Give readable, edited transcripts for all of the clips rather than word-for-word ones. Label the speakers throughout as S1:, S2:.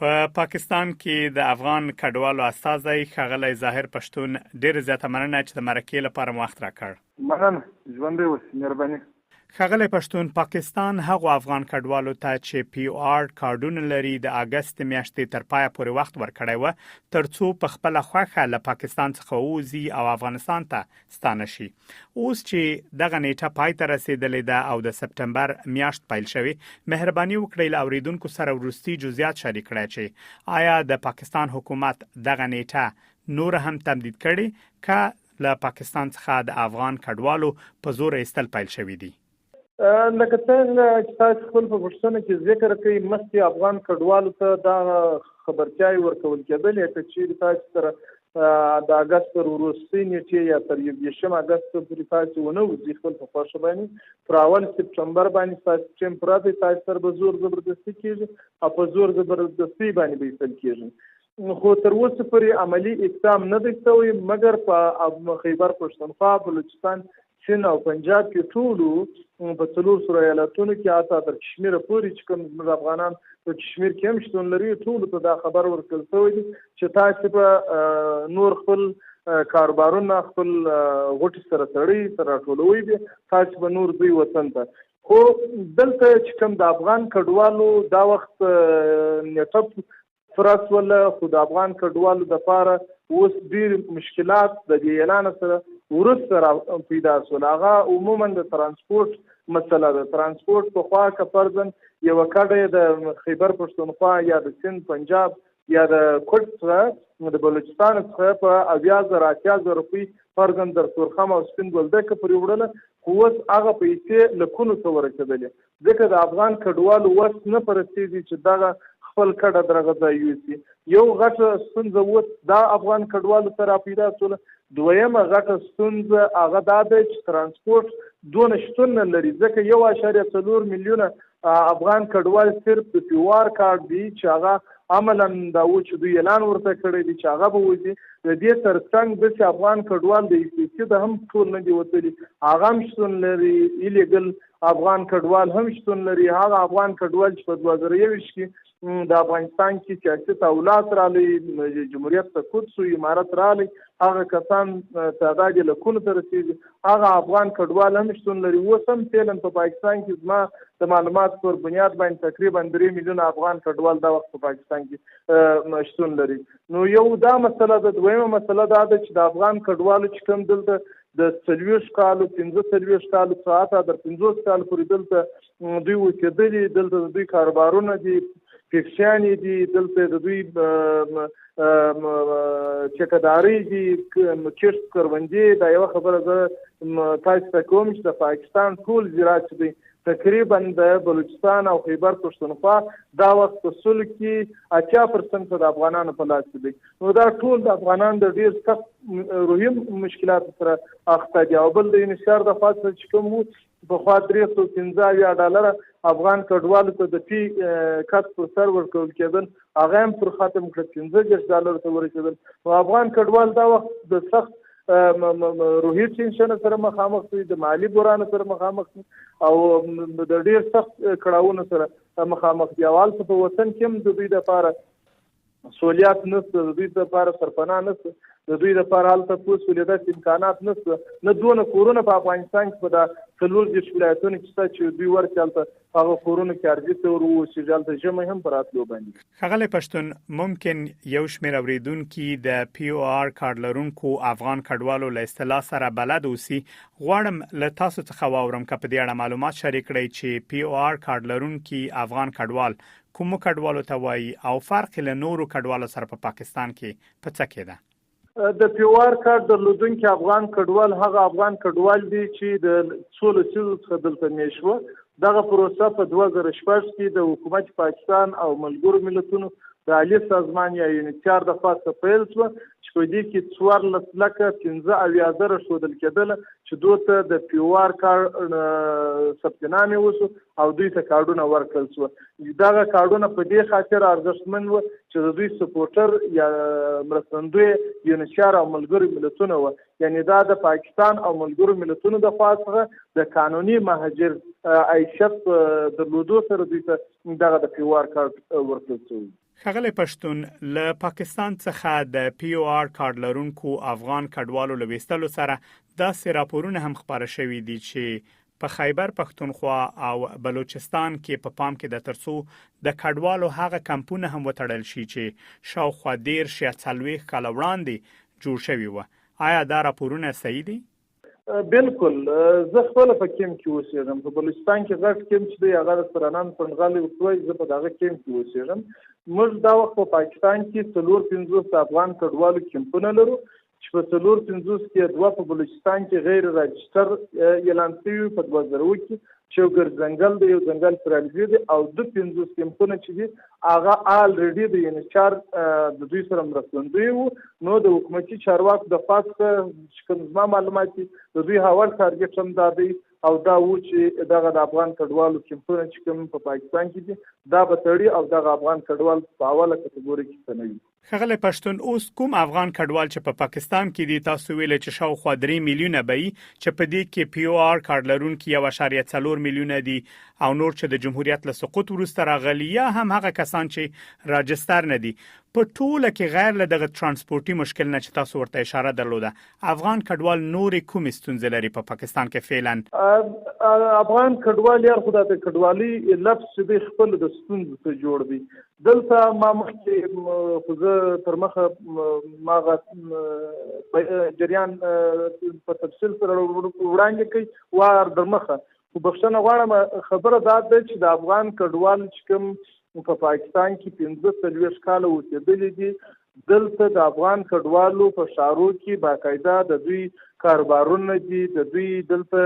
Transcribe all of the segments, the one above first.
S1: په پاکستان کې د افغان کډوالو استازی ښاغلی ظاهر پښتون ډېر زیاته مننه چې د مرکې لپاره مو وخت راکړ.
S2: مننه، ژوندی اوسئ، مهرباني.
S1: ښاغلی پښتون، پاکستان هغو افغان کډوالو ته چې POR کارډونه لري د اګست میاشتې تر پایه پورې وخت ورکړی و ترڅو په خپله خوښه له پاکستان څخه ووځي او افغانستان ته ستانه شي. اوس چې دغه نیټه پای ته رسیدلې ده او د سپتمبر میاشت پیل شوی، مهرباني وکړئ له اوریدونکو سره وروستي جزئیات شریک کړئ چې آیا د پاکستان حکومت دغه نیټه نور هم تمدید کړي که له پاکستان څخه د افغان کډوالو په زور ایستل پیل شوی دي؟
S2: لکه څنګه چې تاسو خپل په پوښتنه کې ذکر کوي، مخکې افغان کډوالو ته دا خبرتیاوې ورکول کېدلې که چیرې تاسو سره د اګست پر وروستۍ نیټې یا تر 21 اګست پورې تاسو ونه وځئ خپل په خوښه باندې، پر اول سپتمبر باندې تاسو چې پراته تاسو سره به زور زبردستي کېږي او په زور زبردستي باندې به ایستل کېږي. خو تر اوسه پورې عملی اقدام نه دی شوی، مګر په خیبر پښتونخوا، بلوچستان، سند او پنجاب کې ټولو په 4 ایالتونو کې حتی تر کشمیر پورې چې کوم زموږ افغانان په کشمیر کې هم شتون لري، ټولو ته دا خبر ورکړل شوی دی چې تاسو په نور خپل کاروبارونه خپل غوټې سره تړي سره راټولوي دي، تاسو به نور دوی وطن ته. خو دلته چې کوم د افغان کډوالو دا وخت نیټه فرص ولا خو د افغان کډوالو د لپاره اوس ډېر مشکلات د دې اعلان سره ورسره پیدا شول. هغه عموما د ترانسپورت مسله ده. ترانسپورت په خوا که فرضاً یو کډه د خیبر پښتونخوا یا د سند پنجاب یا د کوټ څخه د بلوچستان څخه په 80,000 روپۍ فرضاً در تورخم او سپین بولدکه پورې وړله، خو اوس هغه پیسې لکونو ته ورسېدلې، ځکه د افغان کډوالو وس نه پرستېږي چې دغه خپل کډه درغه ځای یوسي. یو غټه ستونزه اوس دا افغان کډوالو سره پیدا شوله. دویمه غټه ستونزه هغه دا ده چې ترانسپورت دونه شتون نه لري، ځکه 1.4 میلیونه افغان کډوال صرف د POR کارډ دی چې هغه عملا دا و چې دوی اعلان ورته کړی دی چې هغه به وځي. د دې ترڅنګ داسې افغان کډوال د ECC د هم ټول نه دي وتلي، هغه هم شتون لري. ایلیګل افغان کډوال هم شتون لري. هغه افغان کډوال چې په 2021 کې د افغانستان کې سیاسي تحولات راغلي، جمهوریت سقوط شو، امارت راغلی، هغه کسان تعداد یې لکونو ته رسېږي، هغه افغان کډوال هم شتون لري. اوس هم فعلا په پاکستان کې زما د معلوماتو پر بنیاد باندې تقریبا 3 میلیونه افغان کډوال دا وخت په پاکستان کې شتون لري. نو یو دا مسله ده. دویمه مسله دا ده چې د افغان کډوالو چې کوم دلته د 40 کالو 45 کالو څخه تر 50 کال پورې دلته دوی اوسېدلي، دلته د دوی کاروبارونه دي، فکسیانې دي، دلته د دوی چکداري دي، کښت کروندې. دا یوه خبره زه تاسو ته کوم چې د پاکستان ټول زراعت دی تقریبا د بلوچستان او خیبر پښتونخوا دا وخت په سلو کې 80% د افغانانو په لاس کې دی. نو دا ټول د افغانانو د ډېر سخت روحي مشکلاتو سره اخته دي. او بل د انحصار د خوا څخه چې کوم پخوا $315 افغان کډوالو ته د فی کس پر سر ورکول کېدل، هغه هم پر ختم کړه، $15 ته ورسېدل. نو افغان کډوال دا وخت د سخت روحي ټینشن سره مخامخ دي، د مالی بحران سره مخامخ دي او د ډېر سخت کړاوونو سره مخامخ دي. او هلته په وطن کې هم د دوی دپاره سہولیات نشته، د دوی دپاره سرپناه نشته، د دوی دپاره هلته پوس ولیدت امکانات نشته، نه دونه کورونه په افغانستان کې په دا 40 ولایتونو کې شته چې دوی ورسي هلته هغه کورونه کې عرضې ته ور واوسېږي، هلته ژمی هم په راتلو باندې.
S1: ښاغلی پښتون، ممکن یو شمېر اورېدونکي د POR کارډ لرونکو افغان کډوالو له اصطلاح سره بلد اوسي. غواړم له تاسو څخه واورم که په دې اړه معلومات شریک کړئ چې POR کارډ لرونکي افغان کډوال کومو کډوالو ته وایي او فرق له نورو کډوالو سره په پاکستان کې په څه کې ده؟
S2: د POR کارډ درلودونکي افغان کډوال هغه افغان کډوال دي چې د څو لسیزو څخه دلته میشت وو. دغه پروسه په 2006 کې د حکومت پاکستان او ملګرو ملتونو د عالی سازمان یا یونیچار د خوا څخه پیل شوه چې په دې کې 14,15,000 ښودل کېدله چې دوی ته د POR کارډ ثبت نامې وشو او دوی ته کارډونه ورکړل شوه. دغه کارډونه په دې خاطر ارزښتمن وو چې د دوی سپورټر یا مرستندوی یونیچار او ملګرو ملتونه وو، یعنی دا د پاکستان او ملګرو ملتونو د خوا څخه د قانوني مهاجر عیشت درلودو سره دوی ته دغه د پی او آر کارت ورکړل شوی.
S1: ښاغلی پښتون، له پاکستان څخه د پی او آر کارت لرونکو افغان کډوالو له ویستلو سره داسې راپورونه هم خپاره شوي دي چې په خیبر پښتونخوا او بلوچستان کې په پام کې د ترڅو د کډوالو هغه کمپونه هم وتړل شي چې شاوخوا 10 یا 40 کال وړاندې جوړ شوي و. آیا دا راپورونه صحیح دي؟
S2: بالکل، زه خپل په کیم کې اوسېږم. په بلوچستان کې غټ کیم چې دی هغه د سرانان پنډغالي وکوي، زه په دغه کیم کې اوسېږم. موږ دا وخت په پاکستان کې 450 افغان کډوالو کیمپونه لرو چې په 450 کې 2 په بلوچستان کې غیر راجستر اعلان شوي په 2000 کې چې یو ګرځنګل دی، یو ځنګل پرالزي دی، او 250 کیمپونه چې دي هغه آلریډي د انچار د دوی سره مرستندوی وو. نو د حکومتي چارواکو د خوا څخه چې کوم زما معلومات دي د دوی هاور ټارګټ هم دا دی او دا و چې دغه د افغان کډوالو کیمپونه چې کوم په پاکستان کې دي دا به تړي او دغه افغان کډوال په اوله کټګوري کې تنوي.
S1: ښاغلی پښتون، اوس کوم افغان کډوال چې په پاکستان کې دي، تاسو ویل چې شاوخوا 3 میلیونه به چې په دې کې پی او آر کارت لرونکي 1.4 میلیونه دي او نور چې د جمهوریت له سقوط وروسته راغلي یا هم هغه کسان چې راجستر نه دي، په ټوله کې غیر له دغه ترانسپورتي مشکل نه چې تاسو ورته اشاره درلوده، افغان کډوال نورې کومې ستونزې لري په پاکستان کې فعلا؟
S2: افغان کډوال یار خدای ته کډوالي لفظ چې دی خپل د ستونزو ته جوړ دی. دلته ما مخکې خو زه تر مخه ماغه جریان په تفصیل سره وړاندې کوي وار در مخه خو بخښنه غواړم. خبره دا ده چې د افغان کډوال چې کوم په پاکستان کې 15 کاله اوسېدلي دي، دلته د افغان کډوالو په ښارو کې باقاعده د دوی کاروبارونه دي، د دوی دلته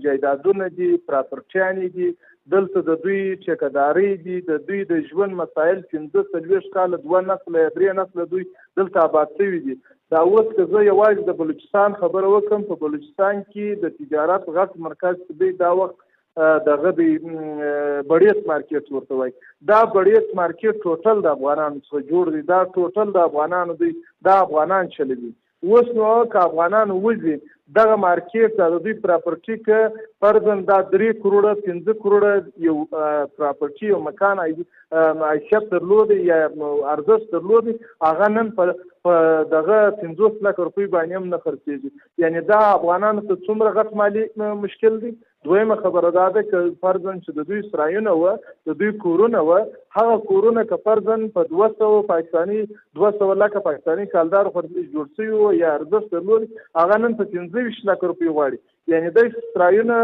S2: جایدادونه دي، پراپرټیانې دي، دلته د دوی ټیکهداري دي، د دوی د ژوند مسایل 15 کاله 2 نسله 3 نسله دوی دلته آباد شوي دي. دا اوس که زه یوازې د بلوچستان خبره وکړم، په بلوچستان کې د تجارت غټ مرکز چې دی دا وخت دغه د بړیت مارکیټ ورته وایي. دا بړیت مارکیټ ټوټل د افغانانو څخه جوړ دی، دا ټوټل د افغانانو دی، دا افغانان چلوي. اوس نو که افغانان وځي دغه مارکیټ د دوی پراپرټي که فرضاً دا 3 کروڑه 15 کروڑه یو پراپرټي یو مکان عیشت درلودي یا ارزښت درلودي، هغه نن په دغه 50 لک روپۍ باندې هم نه خرڅېږي. یعنی دا افغانانو ته څومره غټ مالي مشکل دی. دویمه خبره دا ده که فرضاً چې د دوی سرایونه وه، د دوی کورونه وه، هغه کورونه که فرضاً په 200 لکه پاکستاني کالدار جوړ شوي وو یا ارزښت درلودي، هغه نن په 15 لک روپۍ غواړي. یعنی د سرایونه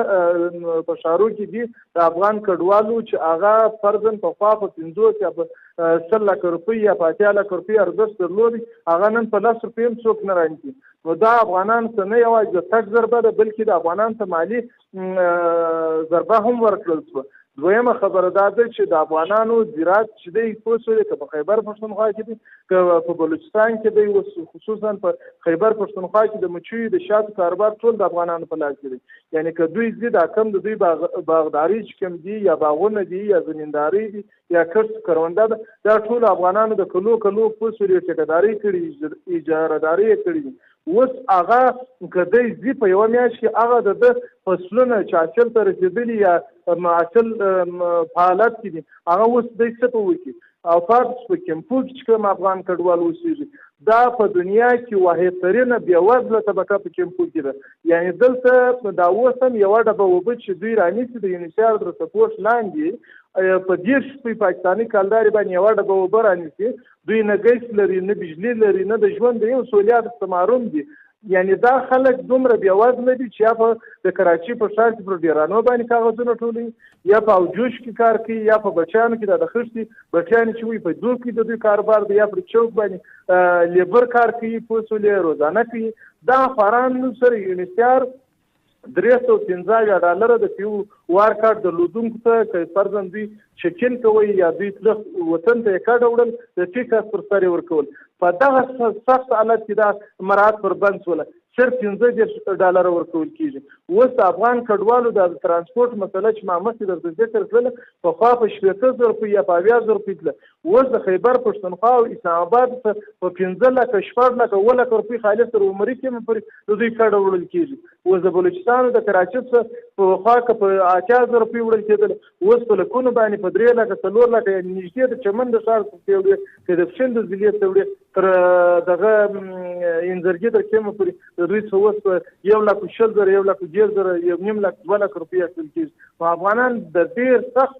S2: په ښارو کې دي د افغان کډوالو چې هغه فرضاً په خوا په 50 یا په 100 لک روپۍ یا په 80 لک روپۍ ارزښت درلودي، هغه نن په 10 روپۍ هم څوک نه رانیسي. نو دا افغانان ته نه یوازې د تګ ضربه ده بلکې د افغانان ته مالي ضربه هم ورکړل شوه. دویمه خبره دا ده چې د افغانانو زراعت چې دی پوه که په خیبر پښتونخوا کې دی که په بلوچستان کې دی، خصوصا په خیبر پښتونخوا کې د مچیو د شاتو کاروبار ټول د افغانانو په لاس کې دی. یعنی که دوی ځي دا کم د دوی باغداري چې کوم دي یا باغونه دي یا زمینداري دي یا کښت کرونده ده، دا ټول افغانانو د کلو پوه ټیکهداري کړي، اجارهداري یې کړي. اوس هغه که دی ځي په یوه میاشت کې هغه د فصلونه چې حاصل ته رسېدلي یا حاصل فعالیت کې دي هغه اوس دی څه په وکړي. او فرض په کیمپو کې چې کوم افغان کډوال اوسېږي دا په دنیا کې واحد ترینه بېوزله طبقه په کیمپو کې ده. یعنی دلته دا اوس هم یوه ډبه اوبه چې دوی رانیسي د یونیسیار تر سپورټ لاندې په 10 روپۍ پاکستاني کالدارې باندې یوه ډبه اوبه رانیسي، دوی نه ګیس لري، نه بجلي لري، نه د ژوند د یو سهولیات څخه محروم دي. یعنی دا خلک دومره بېوزله دي چې یا په د کراچي په ښار کې پر ډیرانو باندې کاغذونه ټولوي، یا په اوجوش کې کار کوي، یا په بچیانو کې د خښتې بټیانې چې وي په دوی کې د دوی کاروبار دی، یا پر چوک باندې لیبر کار کوي، پوسولې روزانه کوي. دا خوران سره یونیسیار $315 د پیو وار کارت درلودونکو ته که فرضاً دوی چکین کوي یا دوی وطن ته یې کډه وړل د ټیکس پر سر یې ورکول. په دغه سخت حالت کې دا مراعات پر بند شوله. صرف $15 ورکول کېږي. اوس د افغان کډوالو د ترانسپورټ مسله چې ما مخکې درته ذکر کړله، پخوا په 80,000 روپۍ یا په 80,000 روپۍ تله، اوس د خیبر پښتونخوا او اسلام آباد په 15 لکه 4 لکه 7 لکه روپۍ خالص تر عمري کې پورې د دوی کډه وړل کېږي. اوس د بلوچستان د کراچۍ څخه پخوا که په 80,000 روپۍ وړل کېدل، اوس په لکونو باندې په 3 لکه 4 لکه نږدې د چمن د ښار څخه وړي، که د پښین د ضلعې څخه وړي تر دغه انځرګي تر کیمه پورې د دوی څخه اوس په 1,40,000 1,10,000 1.5 لک 2 لک روپۍ اخیستل کېږي. نو افغانان د ډېر سخت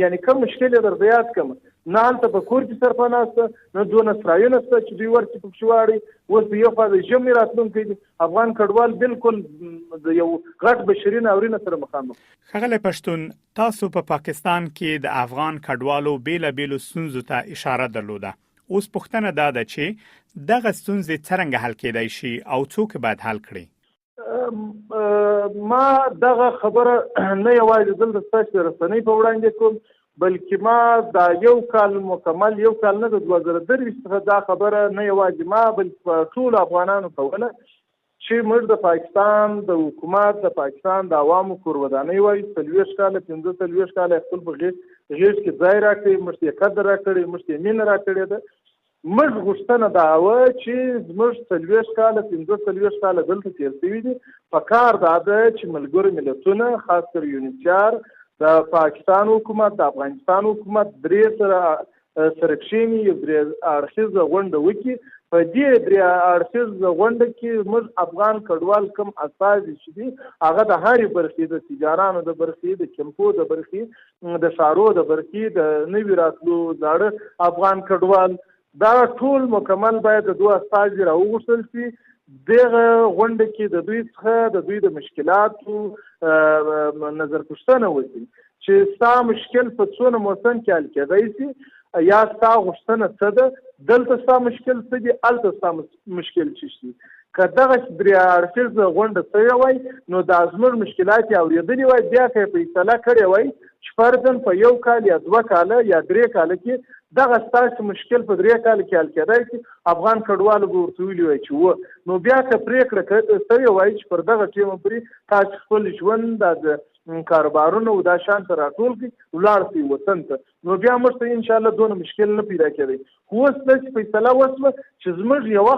S2: یعنې کم مشکل یې درته یاد کړم، نه هلته په کور کې سرپناه شته، نه دونه سرایونه شته چې دوی ورشي پکښې واړي. اوس په یو خوا د ژمي راتلونکی دی، افغان کډوال بالکل د یو غټ بشري ناورین سره مخامخ.
S1: ښاغلی پښتون، تاسو په پاکستان کې د افغان کډوالو بیلابیلو ستونزو ته اشاره درلوده. اوس پوښتنه دا ده چې دغه ستونزې څرنګه حل کېدای شي او څوک باید حل کړي؟
S2: ما دغه خبره نه یوازې دلته ستاسو د رسنۍ په وړاندې کوم، بلکې ما دا یو کال مکمل، یو کال نه د 2023 څخه دا خبره نه یوازې ما بلکې په ټولو افغانانو کوله چې موږ د پاکستان د حکومت، د پاکستان د عوامو کورودانۍ وایي 40 کاله 45 کاله خپل په غېږ کې ځای راکړی، موږ ته یې قدر راکړی، موږ ته یې مینه راکړې ده. موږ غوښتنه دا وه چې زموږ 40 کاله 45 کاله دلته تېر شوي دي، په کار دا ده چې ملګرو ملتونه خاص کر یونیسیار، د پاکستان حکومت، د افغانستان حکومت درې سره کښېني، یو درې اړخیزه غونډه وکړي. په دې درې اړخیزه غونډه کې موږ افغان کډوال کوم استازي چې دي هغه د هرې برخې، د تجارانو د برخې، د کمپو د برخې، د ښارو د برخې، د نوي راتلو زاړه افغان کډوال، دا ټول مکمل باید د دوه استازي راوغوښتل شي. دغه غونډه کې د دوی څخه د دوی د مشکلاتو نظر پوښتنه وشي چې ستا مشکل په څونه موسم کې حل کېدای شي، یا ستا غوښتنه څه ده، دلته ستا مشکل څه دي، هلته ستا مشکل څه شي. که دغه درې اړخیزه غونډه شوې وای نو دا زموږ مشکلات یې اورېدلي وای، بیا که یې فیصله کړې وای چې فرضاً په 1 کال یا 2 کاله یا 3 کاله کې دغه ستاسو مشکل په 3 کال کې حل کېدای شي، افغان کډوالو به ورته ویلي وای چې نو بیا که پرېکړه شوې وای چې پر دغه ټیمه پورې تاسو خپل ژوند د کاروبارونه او دا شان ته راټول کړي ولاړ شي وطن ته، نو بیا موږ ته انشاءالله دونه مشکل نه پیدا کېدی. خو اوس داسې فیصله وشوه چې زموږ یوه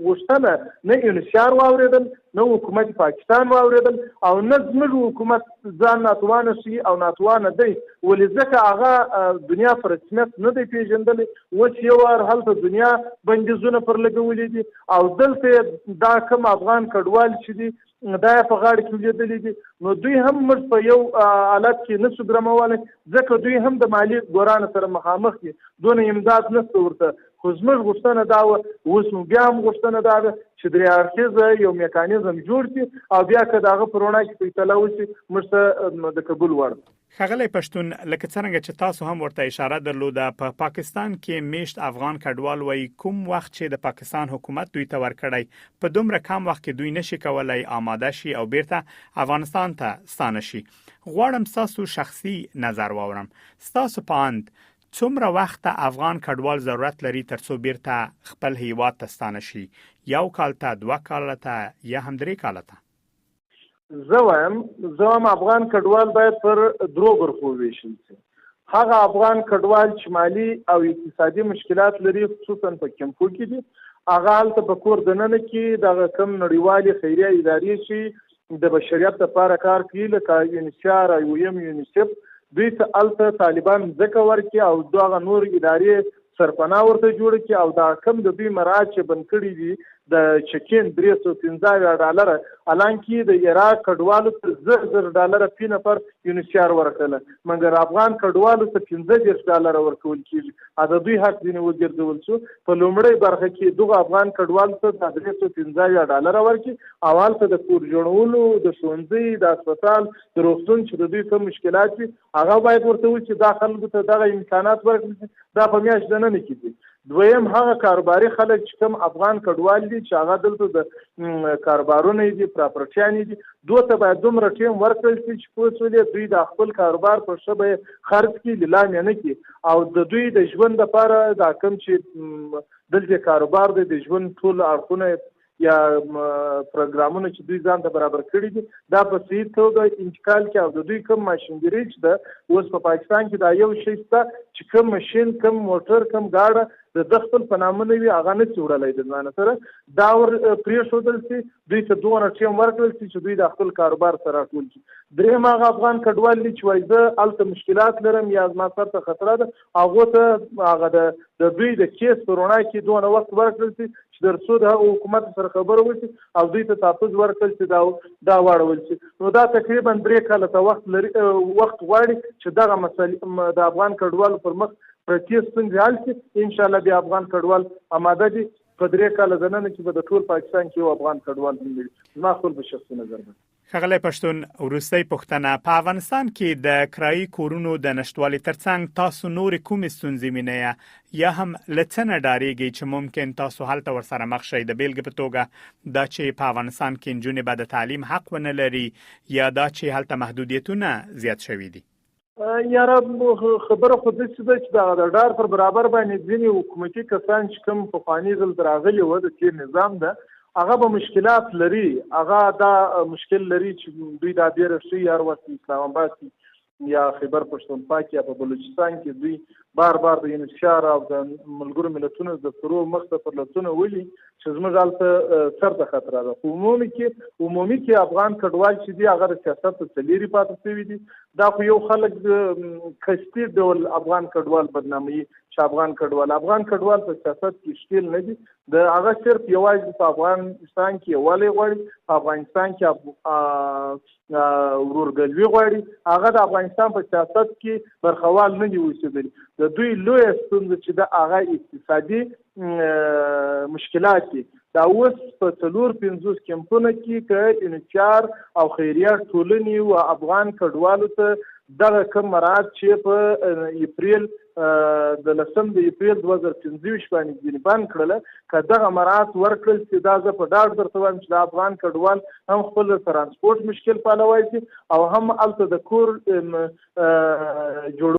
S2: غوښتنه نه یونیسیار واورېدل، نه حکومت پاکستان واورېدل، او نه زموږ حکومت ځان ناتوانه شي او ناتوانه دی، ولې ځکه هغه دنیا په رسمیت نه دی پېژندلی. اوس یو وار هلته دنیا بندیزونه پر لګولي دي او دلته دا کوم افغان کډوال چې دي دا یې په غاړه کې لیدلي دي، نو دوی هم موږ په یو حالت کې نه شو ګرمولی، ځکه دوی هم د مالي بحران سره مخامخ دي، دونه امداد نشته ورته. خو زموږ غوښتنه دا وه، اوس نو بیا هم غوښتنه دا ده چې درې اړخیزه یو میکانیزم جوړ شي او بیا که د هغه په رڼا کې فیصله وشي موږ ته د قبول وړ.
S1: ښاغلی پښتون، لکه څرنګه چې تاسو هم ورته اشاره درلوده، په پاکستان کې میشت افغان کډوال وایي کوم وخت چې د پاکستان حکومت دوی ته ورکړی په دومره کم وخت کې دوی نشي کولای آماده شي او بیرته افغانستان ته ستانه شي. غواړم تاسو شخصي نظر واورم، تاسو په اند څومره وخت افغان کډوال ضرورت لري ترڅو بیرته خپل هیواد ته ستانه شي؟ 1 کال ته، 2 کال ته، یا هم 3 کال ته؟
S2: زه وایم افغان کډوال باید پر 3 برخو ویشل شي. هغه افغان کډوال چې مالی او اقتصادي مشکلات لري، خصوصا په کمپو کې دي، هغه هلته په کور دننه کې دغه کم نړیوالې خیریه ادارې چې د بشریت لپاره کار کوي، لکه یونیسیار، IOM، یونیسیف، دوی ته هلته طالبان ځکه ورکړي او دغه نور ادارې سرپناه ورته جوړه کړي او دا کم د دوی مراعات چې بند کړي دي د چکین $315 حالانکه د عراق کډوالو ته $10,000 فی نفر یونیسیار ورکړله، مګر افغان کډوالو ته $15 ورکول کېږي. د دوی حق ځینې وګرځول شو. په لومړۍ برخه کې دغه افغان کډوالو ته $315 ورکړي او هلته د کور جوړولو، د ښوونځي، د هسپتال، د روغتون چې د دوی کوم مشکلات وي هغه باید ورته وشي، دا خلکو ته دغه امکانات ورکړي شي. دا په میاشت دننه کې دي. دویم هغه کاروباري خلک چې کوم افغان کډوال دي چې هغه دلته د کاروبارونه دي، پراپرټیانې دي، دوی ته باید دومره ټیم ورکړل شي چې پوه شولې دوی د خپل کاروبار په ښه به خرڅ کړي، لیلام یې نه کړي او د دوی د ژوند لپاره دا کوم چې دلته کاروبار دی د ژوند ټول اړخونه یا پروګرامونه چې دوی ځان ته برابر کړي دي دا په صحیح توګه انتقال کړي او د دوی کوم ماشینګري چې ده اوس په پاکستان کې دا یو شی شته چې کوم ماشین کوم موټر کوم ګاډه د خپل په نامه نه وي هغه نه شي وړلی د ځانه سره دا ور پرېښودل شي دوی ته دونه ټیم ورکړل شي چې دوی د خپل کاروبار سره راټول کړي درېیم هغه افغان کډوال دي چې وایي زه هلته مشکلات لرم یا زما سر ته خطره ده هغو ته هغه د دوی د کیس په رڼا کې دونه وخت ورکړل شي چې تر څو د هغه حکومت سره خبره وشي او دوی ته تحفظ ورکړل شي دا واړول شي نو دا تقریبا 3 کاله ته وخت غواړي چې دغه مسلې د افغان کډوالو پر مخ پرتې ستونزې حل شي انشاءالله بیا افغان کډوال اماده دي په 3 کاله دننه چې به د ټول پاکستان کې یو افغان کډوال هم وي زما خپل په شخصي نظر ده.
S1: ښاغلی پښتون وروستۍ پوښتنه په افغانستان کې د کرایي کورونو د نشټوالي ترڅنګ تاسو نورې کومې ستونزې وینئ یا هم له څه نه ډارېږئ چې ممکن تاسو هلته ورسره مخ شئ د بیلګې په توګه دا چې په افغانستان کې نجونې به د تعلیم حق ونه لري یا دا چې هلته محدودیتونه زیات شوي دي؟
S2: یاره خبره خو داسې ده چې د ډار پر برابر باندې ځینې حکومتي کسان چې کوم پخواني ځل راغلي وو د تېر نظام ده هغه به مشکلات لري هغه دا مشکل لري چې دوی دا ډېره شي هر وخت اسلام آباد کې یا خیبر پښتونخوا کې یا په بلوچستان کې دوی بار د انفشار او د ملګرو ملتونو د فرو مخته پر لتونه ولي چې زموږ هلته سر ته خطره ده عمومي کې افغان کډوال چې دي هغه د سیاست ته لرې پاتې شوي دي دا خو یو خلک کشتي ډول افغان کډوال بدنامي چې افغان کډوال په سیاست کې شتیل نه دي د هغه صرف یوازې په افغانستان کې یووالی غواړي په افغانستان کې ورورګلوي غواړي هغه د افغانستان په سیاست کې برخوال نه دي اوسېدلي د دوی لویه ستونزه چې د هغه اقتصادي مشکلات دي دا اوس په 4-5 کمپونه کې که انفشار او خیریه ټولنې او افغان کډوالو ته دغه کوم مراد چې په اپریل د 10 د اپریل 2025 باندې ځینې بند کړله که دغه مراد ورکړل چې دا زه په ډاډ درته وایم چې د افغان کډوال هم خپل ترانسپورټ مشکل پالوای شي او هم هلته د کور جوړ